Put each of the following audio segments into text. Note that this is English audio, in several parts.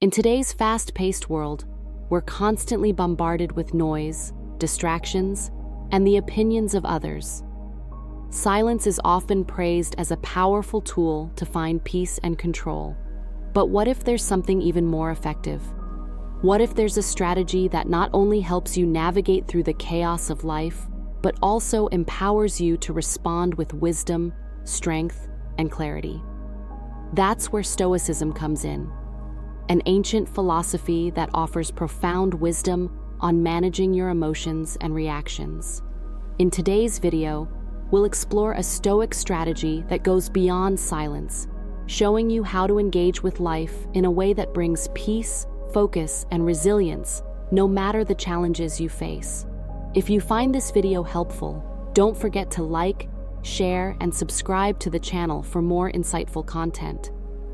In today's fast-paced world, we're constantly bombarded with noise, distractions, and the opinions of others. Silence is often praised as a powerful tool to find peace and control. But what if there's something even more effective? What if there's a strategy that not only helps you navigate through the chaos of life, but also empowers you to respond with wisdom, strength, and clarity? That's where Stoicism comes in, an ancient philosophy that offers profound wisdom on managing your emotions and reactions. In today's video, we'll explore a Stoic strategy that goes beyond silence, showing you how to engage with life in a way that brings peace, focus, and resilience, no matter the challenges you face. If you find this video helpful, don't forget to like, share, and subscribe to the channel for more insightful content.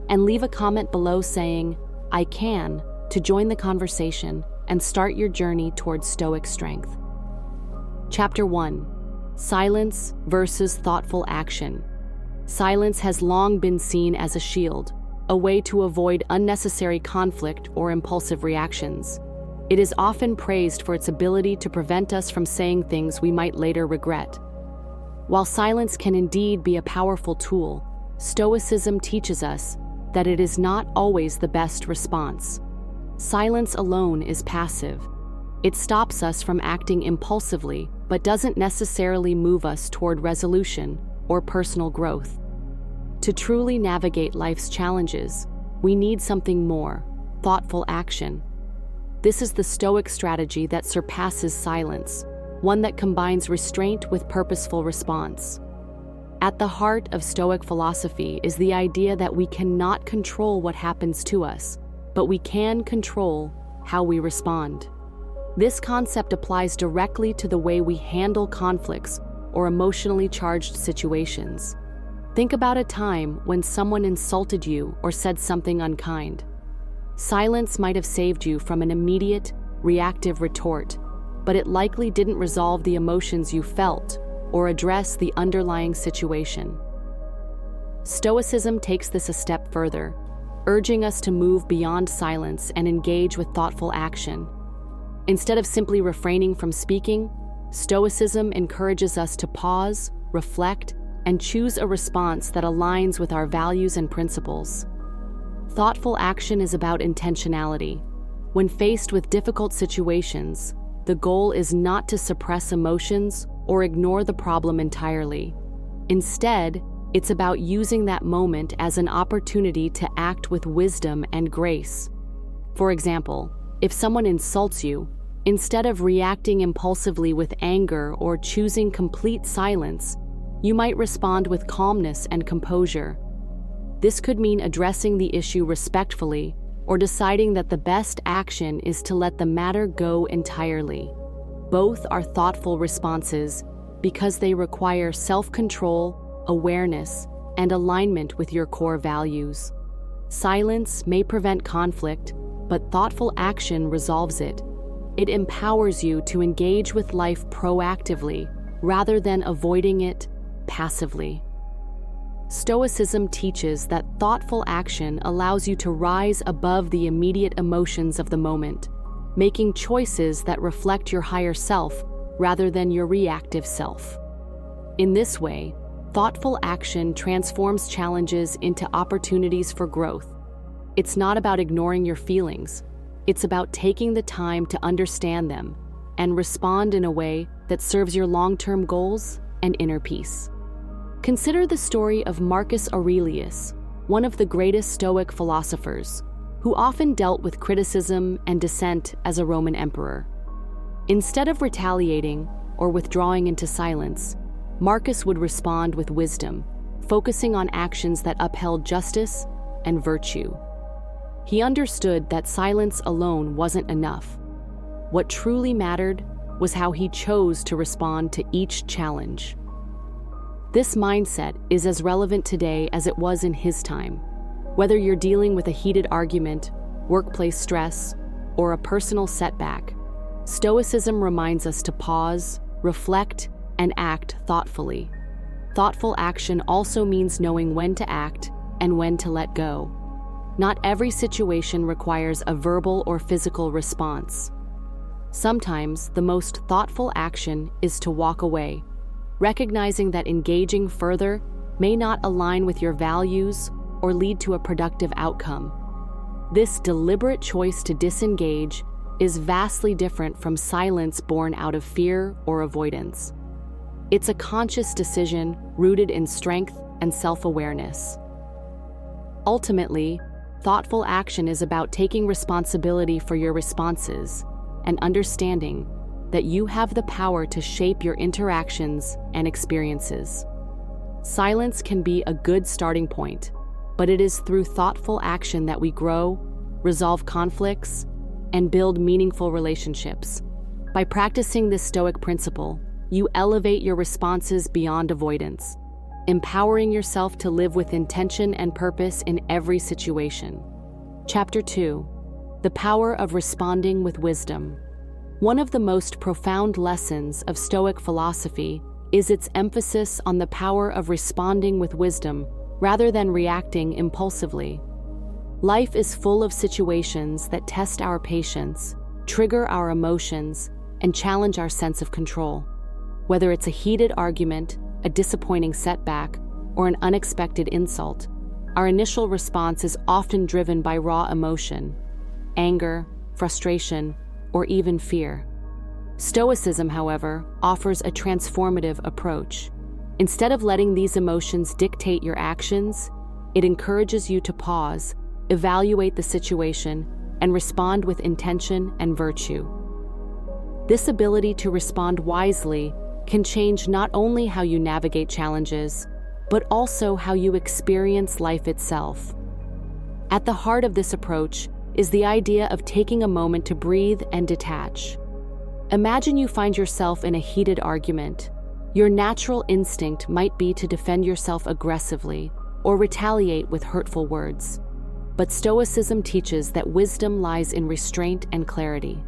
And leave a comment below saying, "I can," to join the conversation and start your journey towards Stoic strength. Chapter 1. Silence versus thoughtful action. Silence has long been seen as a shield, a way to avoid unnecessary conflict or impulsive reactions. It is often praised for its ability to prevent us from saying things we might later regret. While silence can indeed be a powerful tool, Stoicism teaches us that it is not always the best response. Silence alone is passive. It stops us from acting impulsively, but doesn't necessarily move us toward resolution or personal growth. To truly navigate life's challenges, we need something more: thoughtful action. This is the Stoic strategy that surpasses silence, one that combines restraint with purposeful response. At the heart of Stoic philosophy is the idea that we cannot control what happens to us, but we can control how we respond. This concept applies directly to the way we handle conflicts or emotionally charged situations. Think about a time when someone insulted you or said something unkind. Silence might have saved you from an immediate, reactive retort, but it likely didn't resolve the emotions you felt or address the underlying situation. Stoicism takes this a step further, urging us to move beyond silence and engage with thoughtful action. Instead of simply refraining from speaking, Stoicism encourages us to pause, reflect, and choose a response that aligns with our values and principles. Thoughtful action is about intentionality. When faced with difficult situations, the goal is not to suppress emotions or ignore the problem entirely. Instead, it's about using that moment as an opportunity to act with wisdom and grace. For example, if someone insults you, instead of reacting impulsively with anger or choosing complete silence, you might respond with calmness and composure. This could mean addressing the issue respectfully or deciding that the best action is to let the matter go entirely. Both are thoughtful responses because they require self-control, awareness, and alignment with your core values. Silence may prevent conflict, but thoughtful action resolves it. It empowers you to engage with life proactively rather than avoiding it passively. Stoicism teaches that thoughtful action allows you to rise above the immediate emotions of the moment, making choices that reflect your higher self rather than your reactive self. In this way, thoughtful action transforms challenges into opportunities for growth. It's not about ignoring your feelings. It's about taking the time to understand them and respond in a way that serves your long-term goals and inner peace. Consider the story of Marcus Aurelius, one of the greatest Stoic philosophers, who often dealt with criticism and dissent as a Roman emperor. Instead of retaliating or withdrawing into silence, Marcus would respond with wisdom, focusing on actions that upheld justice and virtue. He understood that silence alone wasn't enough. What truly mattered was how he chose to respond to each challenge. This mindset is as relevant today as it was in his time. Whether you're dealing with a heated argument, workplace stress, or a personal setback, Stoicism reminds us to pause, reflect, and act thoughtfully. Thoughtful action also means knowing when to act and when to let go. not every situation requires a verbal or physical response. Sometimes the most thoughtful action is to walk away, recognizing that engaging further may not align with your values or lead to a productive outcome. This deliberate choice to disengage is vastly different from silence born out of fear or avoidance. It's a conscious decision rooted in strength and self-awareness. Ultimately, thoughtful action is about taking responsibility for your responses and understanding that you have the power to shape your interactions and experiences. Silence can be a good starting point, but it is through thoughtful action that we grow, resolve conflicts, and build meaningful relationships. By practicing this Stoic principle, you elevate your responses beyond avoidance, empowering yourself to live with intention and purpose in every situation. Chapter 2: The Power of Responding with Wisdom. One of the most profound lessons of Stoic philosophy is its emphasis on the power of responding with wisdom rather than reacting impulsively. Life is full of situations that test our patience, trigger our emotions, and challenge our sense of control. Whether it's a heated argument, a disappointing setback, or an unexpected insult, our initial response is often driven by raw emotion, anger, frustration, or even fear. Stoicism, however, offers a transformative approach. Instead of letting these emotions dictate your actions, it encourages you to pause, evaluate the situation, and respond with intention and virtue. This ability to respond wisely can change not only how you navigate challenges, but also how you experience life itself. At the heart of this approach is the idea of taking a moment to breathe and detach. Imagine you find yourself in a heated argument. Your natural instinct might be to defend yourself aggressively or retaliate with hurtful words. But Stoicism teaches that wisdom lies in restraint and clarity.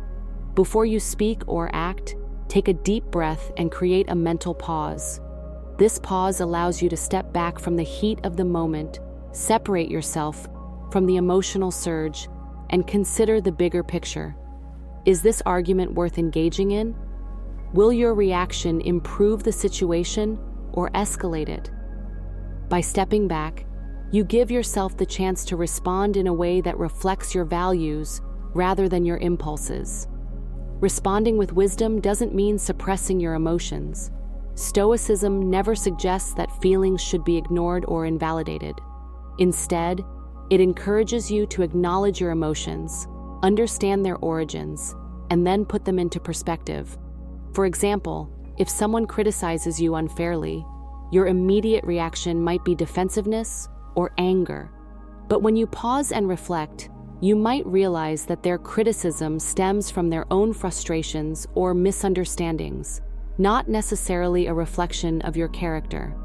Before you speak or act, take a deep breath and create a mental pause. This pause allows you to step back from the heat of the moment, separate yourself from the emotional surge, and consider the bigger picture. Is this argument worth engaging in? Will your reaction improve the situation or escalate it? By stepping back, you give yourself the chance to respond in a way that reflects your values rather than your impulses. Responding with wisdom doesn't mean suppressing your emotions. Stoicism never suggests that feelings should be ignored or invalidated. Instead, it encourages you to acknowledge your emotions, understand their origins, and then put them into perspective. For example, if someone criticizes you unfairly, your immediate reaction might be defensiveness or anger. But when you pause and reflect, you might realize that their criticism stems from their own frustrations or misunderstandings, not necessarily a reflection of your character.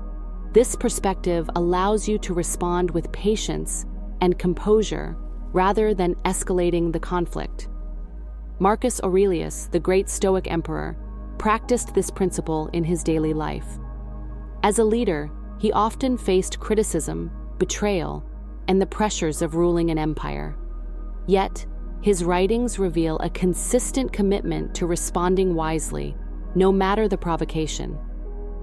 This perspective allows you to respond with patience and composure rather than escalating the conflict. Marcus Aurelius, the great Stoic emperor, practiced this principle in his daily life. As a leader, he often faced criticism, betrayal, and the pressures of ruling an empire. Yet, his writings reveal a consistent commitment to responding wisely, no matter the provocation.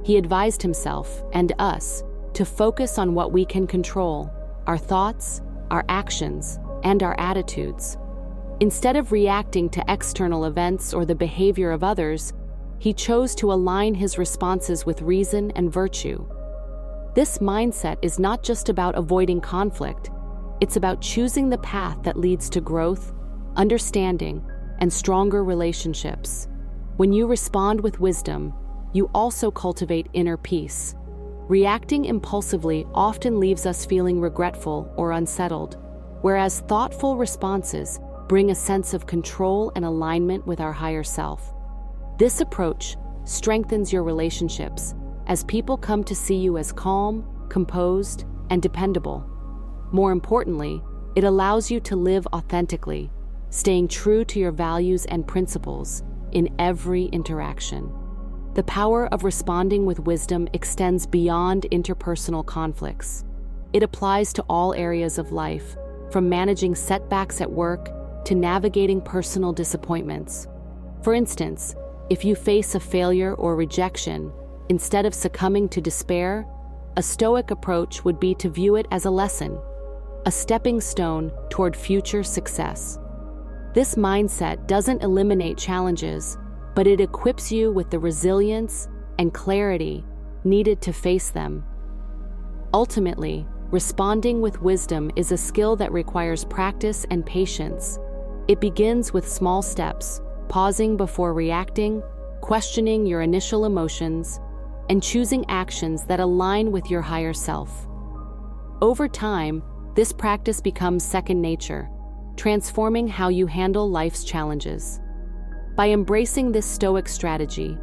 He advised himself and us to focus on what we can control: our thoughts, our actions, and our attitudes. Instead of reacting to external events or the behavior of others, he chose to align his responses with reason and virtue. This mindset is not just about avoiding conflict, it's about choosing the path that leads to growth, understanding, and stronger relationships. When you respond with wisdom, you also cultivate inner peace. Reacting impulsively often leaves us feeling regretful or unsettled, whereas thoughtful responses bring a sense of control and alignment with our higher self. This approach strengthens your relationships as people come to see you as calm, composed, and dependable. More importantly, it allows you to live authentically, staying true to your values and principles in every interaction. The power of responding with wisdom extends beyond interpersonal conflicts. It applies to all areas of life, from managing setbacks at work to navigating personal disappointments. For instance, if you face a failure or rejection, instead of succumbing to despair, a Stoic approach would be to view it as a lesson, a stepping stone toward future success. This mindset doesn't eliminate challenges, but it equips you with the resilience and clarity needed to face them. Ultimately, responding with wisdom is a skill that requires practice and patience. It begins with small steps, pausing before reacting, questioning your initial emotions, and choosing actions that align with your higher self. Over time, this practice becomes second nature, transforming how you handle life's challenges. By embracing this Stoic strategy,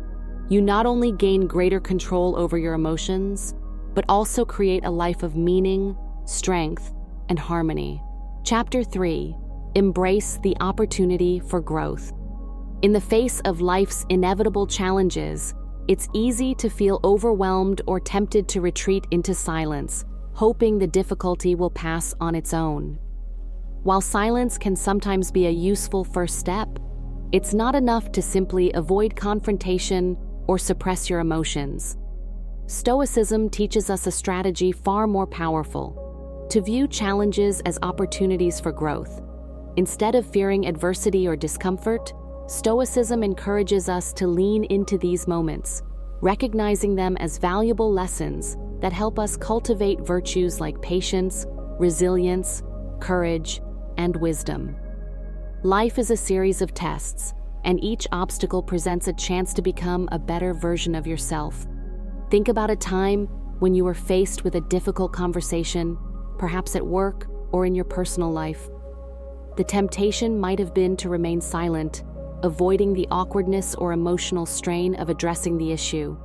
you not only gain greater control over your emotions, but also create a life of meaning, strength, and harmony. Chapter 3: Embrace the opportunity for growth. In the face of life's inevitable challenges, it's easy to feel overwhelmed or tempted to retreat into silence, hoping the difficulty will pass on its own. While silence can sometimes be a useful first step, it's not enough to simply avoid confrontation or suppress your emotions. Stoicism teaches us a strategy far more powerful: to view challenges as opportunities for growth. Instead of fearing adversity or discomfort, Stoicism encourages us to lean into these moments, recognizing them as valuable lessons that help us cultivate virtues like patience, resilience, courage, and wisdom. Life is a series of tests, and each obstacle presents a chance to become a better version of yourself. Think about a time when you were faced with a difficult conversation, perhaps at work or in your personal life. The temptation might have been to remain silent, avoiding the awkwardness or emotional strain of addressing the issue.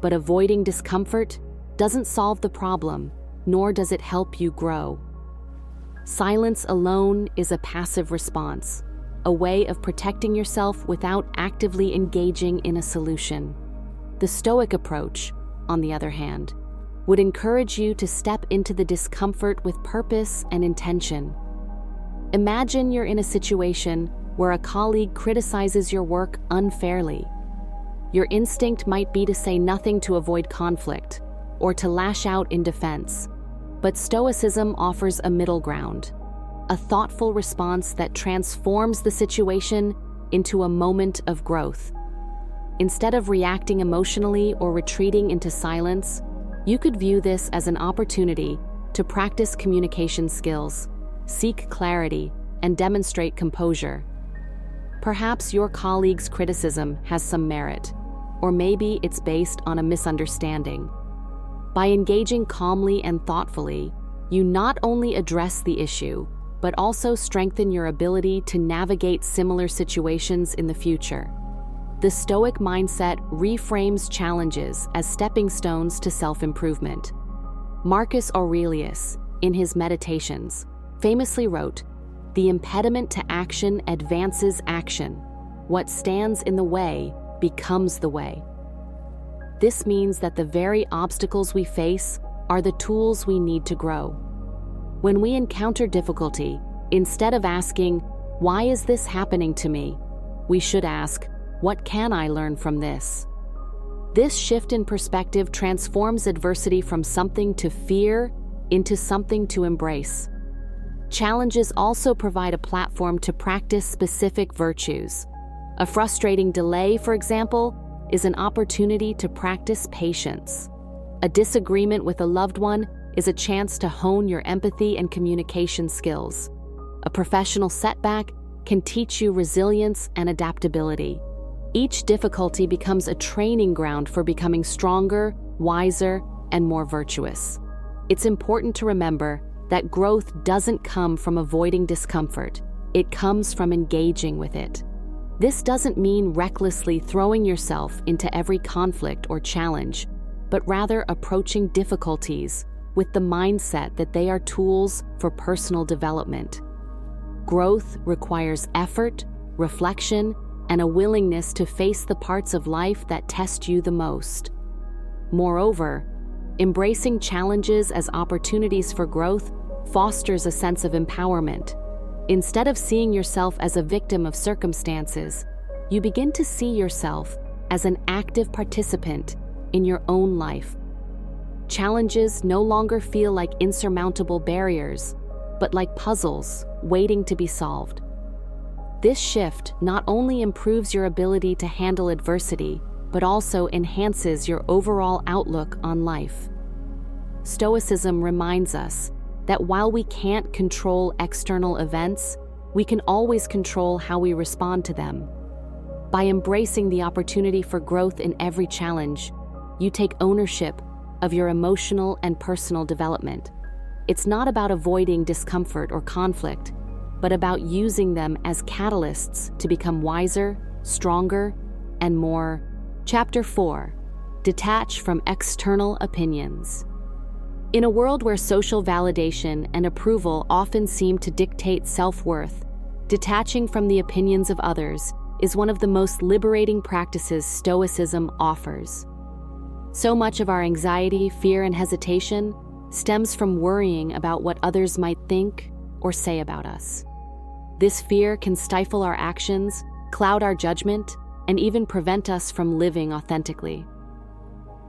But avoiding discomfort doesn't solve the problem, nor does it help you grow. Silence alone is a passive response, a way of protecting yourself without actively engaging in a solution. The Stoic approach, on the other hand, would encourage you to step into the discomfort with purpose and intention. Imagine you're in a situation where a colleague criticizes your work unfairly. Your instinct might be to say nothing to avoid conflict, or to lash out in defense. But Stoicism offers a middle ground, a thoughtful response that transforms the situation into a moment of growth. Instead of reacting emotionally or retreating into silence, you could view this as an opportunity to practice communication skills, seek clarity, and demonstrate composure. Perhaps your colleague's criticism has some merit, or maybe it's based on a misunderstanding. By engaging calmly and thoughtfully, you not only address the issue, but also strengthen your ability to navigate similar situations in the future. The Stoic mindset reframes challenges as stepping stones to self-improvement. Marcus Aurelius, in his Meditations, famously wrote, "The impediment to action advances action. What stands in the way becomes the way." This means that the very obstacles we face are the tools we need to grow. When we encounter difficulty, instead of asking, "Why is this happening to me?" we should ask, "What can I learn from this?" This shift in perspective transforms adversity from something to fear into something to embrace. Challenges also provide a platform to practice specific virtues. A frustrating delay, for example, is an opportunity to practice patience. A disagreement with a loved one is a chance to hone your empathy and communication skills. A professional setback can teach you resilience and adaptability. Each difficulty becomes a training ground for becoming stronger, wiser, and more virtuous. It's important to remember that growth doesn't come from avoiding discomfort. It comes from engaging with it. This doesn't mean recklessly throwing yourself into every conflict or challenge, but rather approaching difficulties with the mindset that they are tools for personal development. Growth requires effort, reflection, and a willingness to face the parts of life that test you the most. Moreover, embracing challenges as opportunities for growth fosters a sense of empowerment. Instead of seeing yourself as a victim of circumstances, you begin to see yourself as an active participant in your own life. Challenges no longer feel like insurmountable barriers, but like puzzles waiting to be solved. This shift not only improves your ability to handle adversity, but also enhances your overall outlook on life. Stoicism reminds us that while we can't control external events, we can always control how we respond to them. By embracing the opportunity for growth in every challenge, you take ownership of your emotional and personal development. It's not about avoiding discomfort or conflict, but about using them as catalysts to become wiser, stronger, and more. Chapter 4. Detach from external opinions. In a world where social validation and approval often seem to dictate self-worth, detaching from the opinions of others is one of the most liberating practices Stoicism offers. So much of our anxiety, fear, and hesitation stems from worrying about what others might think or say about us. This fear can stifle our actions, cloud our judgment, and even prevent us from living authentically.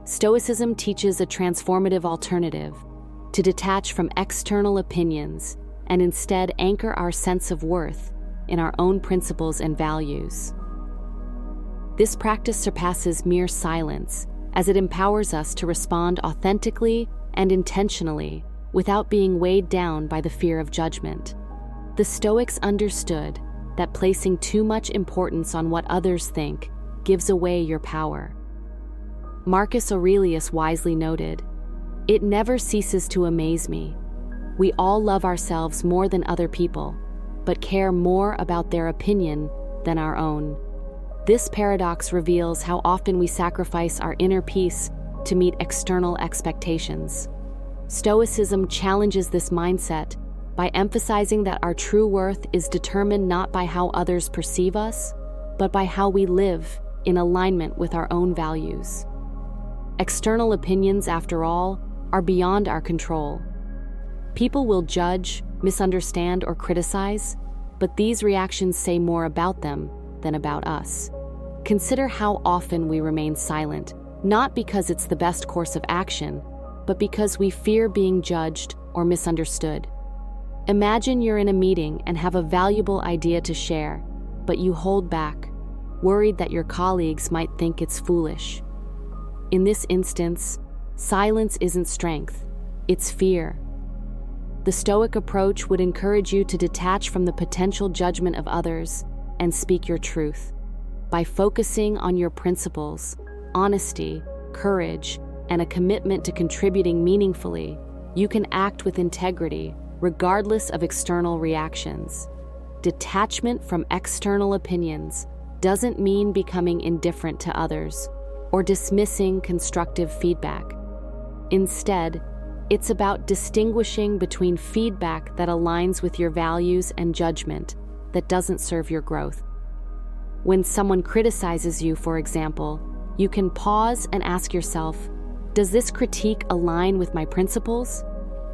Stoicism teaches a transformative alternative: to detach from external opinions and instead anchor our sense of worth in our own principles and values. This practice surpasses mere silence, as it empowers us to respond authentically and intentionally without being weighed down by the fear of judgment. The Stoics understood that placing too much importance on what others think gives away your power. Marcus Aurelius wisely noted, "It never ceases to amaze me. We all love ourselves more than other people, but care more about their opinion than our own." This paradox reveals how often we sacrifice our inner peace to meet external expectations. Stoicism challenges this mindset by emphasizing that our true worth is determined not by how others perceive us, but by how we live in alignment with our own values. External opinions, after all, are beyond our control. People will judge, misunderstand, or criticize, but these reactions say more about them than about us. Consider how often we remain silent, not because it's the best course of action, but because we fear being judged or misunderstood. Imagine you're in a meeting and have a valuable idea to share, but you hold back, worried that your colleagues might think it's foolish. In this instance, silence isn't strength, it's fear. The Stoic approach would encourage you to detach from the potential judgment of others and speak your truth. By focusing on your principles, honesty, courage, and a commitment to contributing meaningfully, you can act with integrity regardless of external reactions. Detachment from external opinions doesn't mean becoming indifferent to others or dismissing constructive feedback. Instead, it's about distinguishing between feedback that aligns with your values and judgment that doesn't serve your growth. When someone criticizes you, for example, you can pause and ask yourself, does this critique align with my principles?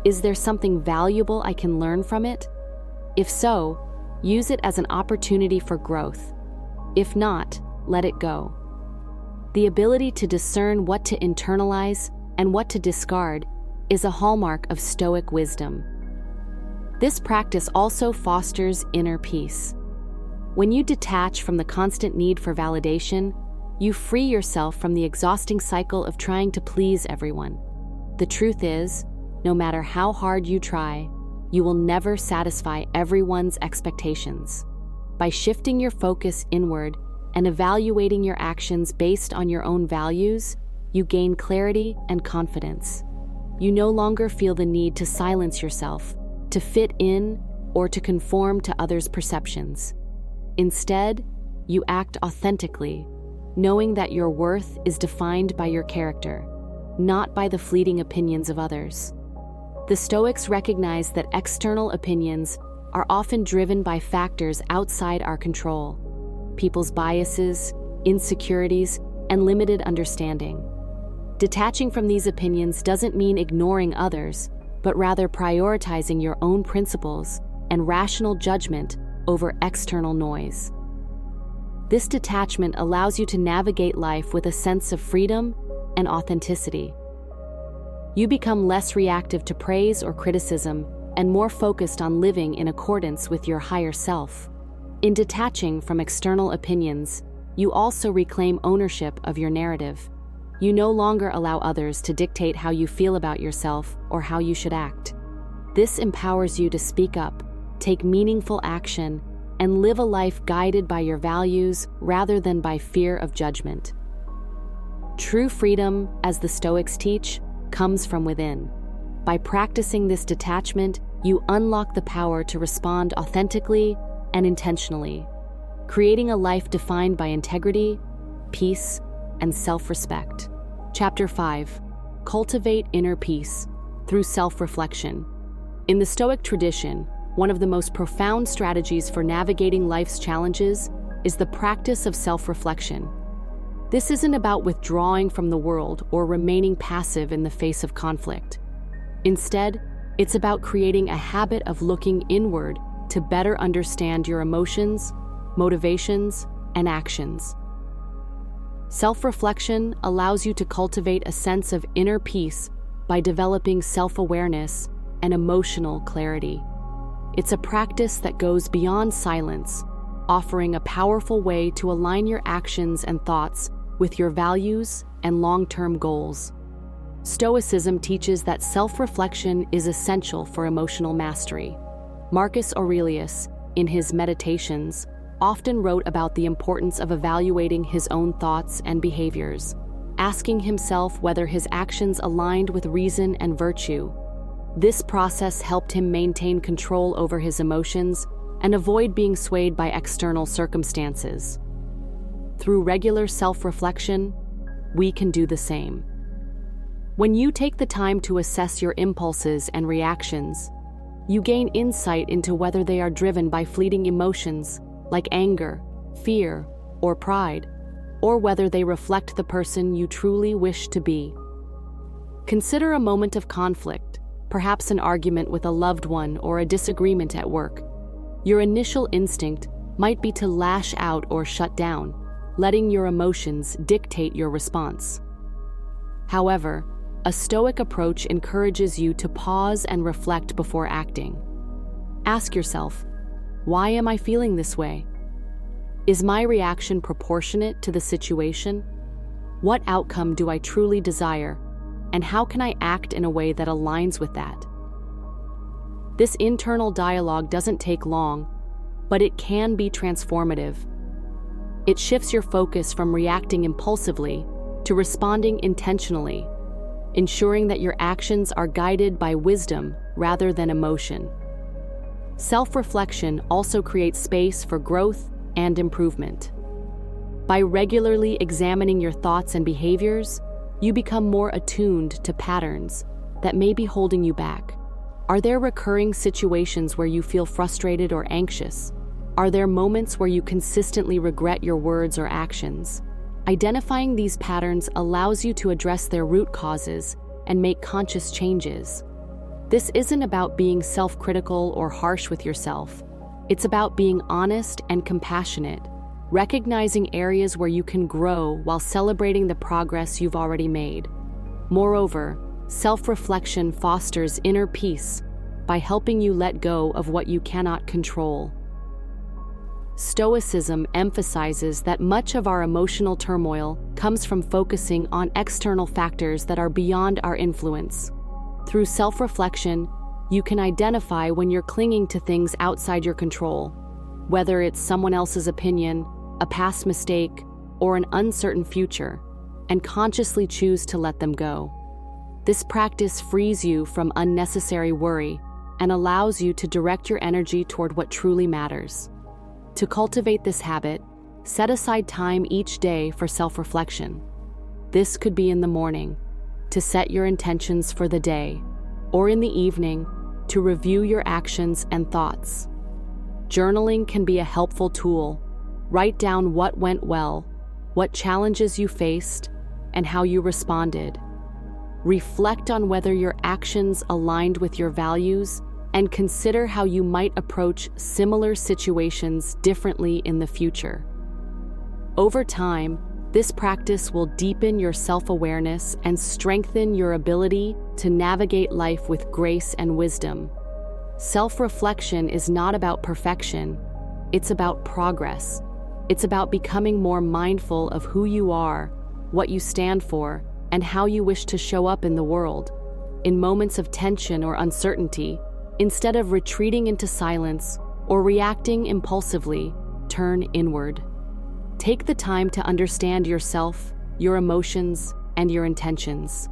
Is there something valuable I can learn from it? If so, use it as an opportunity for growth. If not, let it go. The ability to discern what to internalize and what to discard is a hallmark of Stoic wisdom. This practice also fosters inner peace. When you detach from the constant need for validation, you free yourself from the exhausting cycle of trying to please everyone. The truth is, no matter how hard you try, you will never satisfy everyone's expectations. By shifting your focus inward and evaluating your actions based on your own values, you gain clarity and confidence. You no longer feel the need to silence yourself, to fit in, or to conform to others' perceptions. Instead, you act authentically, knowing that your worth is defined by your character, not by the fleeting opinions of others. The Stoics recognize that external opinions are often driven by factors outside our control: people's biases, insecurities, and limited understanding. Detaching from these opinions doesn't mean ignoring others, but rather prioritizing your own principles and rational judgment over external noise. This detachment allows you to navigate life with a sense of freedom and authenticity. You become less reactive to praise or criticism and more focused on living in accordance with your higher self. In detaching from external opinions, you also reclaim ownership of your narrative. You no longer allow others to dictate how you feel about yourself or how you should act. This empowers you to speak up, take meaningful action, and live a life guided by your values rather than by fear of judgment. True freedom, as the Stoics teach, comes from within. By practicing this detachment, you unlock the power to respond authentically and intentionally, creating a life defined by integrity, peace, and self-respect. Chapter 5. Cultivate inner peace through self-reflection. In the Stoic tradition, one of the most profound strategies for navigating life's challenges is the practice of self-reflection. This isn't about withdrawing from the world or remaining passive in the face of conflict. Instead, it's about creating a habit of looking inward to better understand your emotions, motivations, and actions. Self-reflection allows you to cultivate a sense of inner peace by developing self-awareness and emotional clarity. It's a practice that goes beyond silence, offering a powerful way to align your actions and thoughts with your values and long-term goals. Stoicism teaches that self-reflection is essential for emotional mastery. Marcus Aurelius, in his Meditations, often wrote about the importance of evaluating his own thoughts and behaviors, asking himself whether his actions aligned with reason and virtue. This process helped him maintain control over his emotions and avoid being swayed by external circumstances. Through regular self-reflection, we can do the same. When you take the time to assess your impulses and reactions, you gain insight into whether they are driven by fleeting emotions like anger, fear, or pride, or whether they reflect the person you truly wish to be. Consider a moment of conflict, perhaps an argument with a loved one or a disagreement at work. Your initial instinct might be to lash out or shut down, letting your emotions dictate your response. However, a Stoic approach encourages you to pause and reflect before acting. Ask yourself, why am I feeling this way? Is my reaction proportionate to the situation? What outcome do I truly desire? And how can I act in a way that aligns with that? This internal dialogue doesn't take long, but it can be transformative. It shifts your focus from reacting impulsively to responding intentionally, ensuring that your actions are guided by wisdom rather than emotion. Self-reflection also creates space for growth and improvement. By regularly examining your thoughts and behaviors, you become more attuned to patterns that may be holding you back. Are there recurring situations where you feel frustrated or anxious? Are there moments where you consistently regret your words or actions? Identifying these patterns allows you to address their root causes and make conscious changes. This isn't about being self-critical or harsh with yourself. It's about being honest and compassionate, recognizing areas where you can grow while celebrating the progress you've already made. Moreover, self-reflection fosters inner peace by helping you let go of what you cannot control. Stoicism emphasizes that much of our emotional turmoil comes from focusing on external factors that are beyond our influence. Through self-reflection, you can identify when you're clinging to things outside your control, whether it's someone else's opinion, a past mistake, or an uncertain future, and consciously choose to let them go. This practice frees you from unnecessary worry and allows you to direct your energy toward what truly matters. To cultivate this habit, set aside time each day for self-reflection. This could be in the morning, to set your intentions for the day, or in the evening, to review your actions and thoughts. Journaling can be a helpful tool. Write down what went well, what challenges you faced, and how you responded. reflect on whether your actions aligned with your values, and consider how you might approach similar situations differently in the future. Over time, this practice will deepen your self-awareness and strengthen your ability to navigate life with grace and wisdom. Self-reflection is not about perfection, it's about progress. It's about becoming more mindful of who you are, what you stand for, and how you wish to show up in the world. In moments of tension or uncertainty, instead of retreating into silence or reacting impulsively, turn inward. Take the time to understand yourself, your emotions, and your intentions.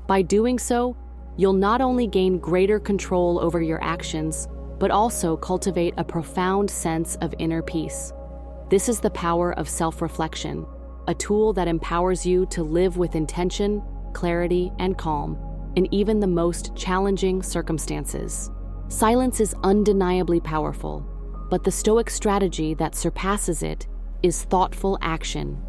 By doing so, you'll not only gain greater control over your actions, but also cultivate a profound sense of inner peace. This is the power of self-reflection, a tool that empowers you to live with intention, clarity, and calm in even the most challenging circumstances. Silence is undeniably powerful, but the Stoic strategy that surpasses it is thoughtful action,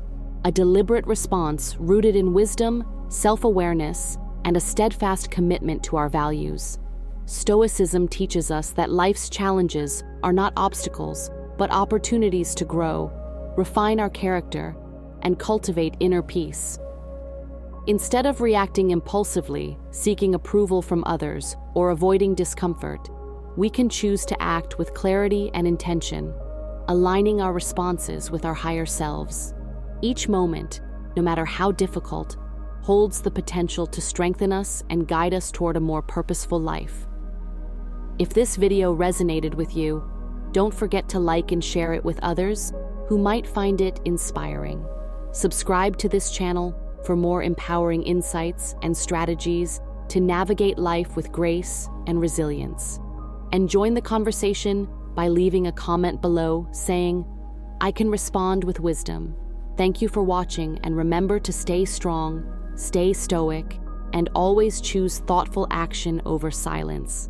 a deliberate response rooted in wisdom, self-awareness, and a steadfast commitment to our values. Stoicism teaches us that life's challenges are not obstacles, but opportunities to grow, refine our character, and cultivate inner peace. Instead of reacting impulsively, seeking approval from others, or avoiding discomfort, we can choose to act with clarity and intention, aligning our responses with our higher selves. Each moment, no matter how difficult, holds the potential to strengthen us and guide us toward a more purposeful life. If this video resonated with you, don't forget to like and share it with others who might find it inspiring. Subscribe to this channel for more empowering insights and strategies to navigate life with grace and resilience. And join the conversation by leaving a comment below saying, "I can respond with wisdom." Thank you for watching, and remember to stay strong, stay stoic, and always choose thoughtful action over silence.